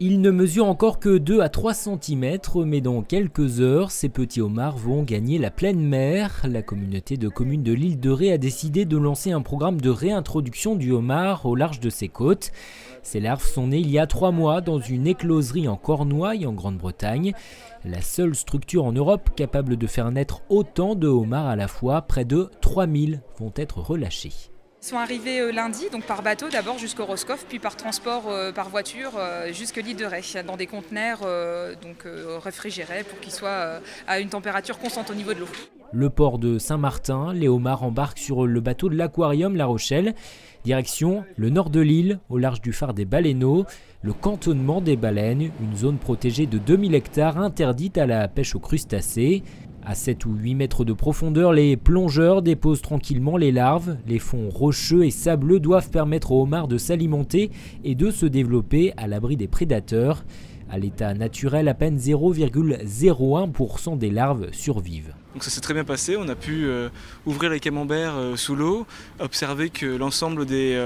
Ils ne mesurent encore que 2 à 3 cm, mais dans quelques heures, ces petits homards vont gagner la pleine mer. La communauté de communes de l'île de Ré a décidé de lancer un programme de réintroduction du homard au large de ses côtes. Ces larves sont nées il y a 3 mois dans une écloserie en Cornouailles, en Grande-Bretagne. La seule structure en Europe capable de faire naître autant de homards à la fois, près de 3000 vont être relâchés. Ils sont arrivés lundi, donc par bateau d'abord jusqu'au Roscoff, puis par transport par voiture jusqu'à l'île de Ré, dans des conteneurs réfrigérés pour qu'ils soient à une température constante au niveau de l'eau. Le port de Saint-Martin, les homards embarquent sur le bateau de l'aquarium La Rochelle. Direction le nord de l'île, au large du phare des Baleineaux, le cantonnement des baleines, une zone protégée de 2000 hectares interdite à la pêche aux crustacés. À 7 ou 8 mètres de profondeur, les plongeurs déposent tranquillement les larves. Les fonds rocheux et sableux doivent permettre aux homards de s'alimenter et de se développer à l'abri des prédateurs. À l'état naturel, à peine 0,01% des larves survivent. Donc ça s'est très bien passé, on a pu ouvrir les camemberts sous l'eau, observer que l'ensemble des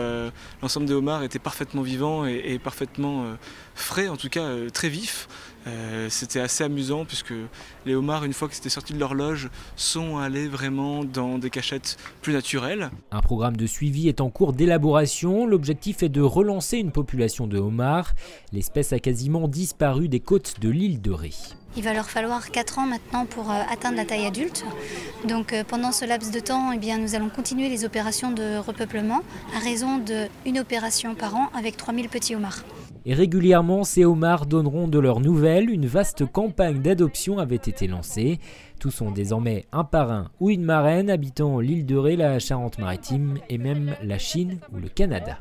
homards étaient parfaitement vivants et parfaitement frais, en tout cas très vifs. C'était assez amusant puisque les homards, une fois qu'ils étaient sortis de leur loge, sont allés vraiment dans des cachettes plus naturelles. Un programme de suivi est en cours d'élaboration. L'objectif est de relancer une population de homards. L'espèce a quasiment disparu des côtes de l'île de Ré. Il va leur falloir 4 ans maintenant pour atteindre la taille adulte. Donc pendant ce laps de temps, nous allons continuer les opérations de repeuplement à raison d'une opération par an avec 3000 petits homards. Et régulièrement, ces homards donneront de leurs nouvelles. Une vaste campagne d'adoption avait été lancée. Tous sont désormais un parrain ou une marraine habitant l'île de Ré, la Charente-Maritime et même la Chine ou le Canada.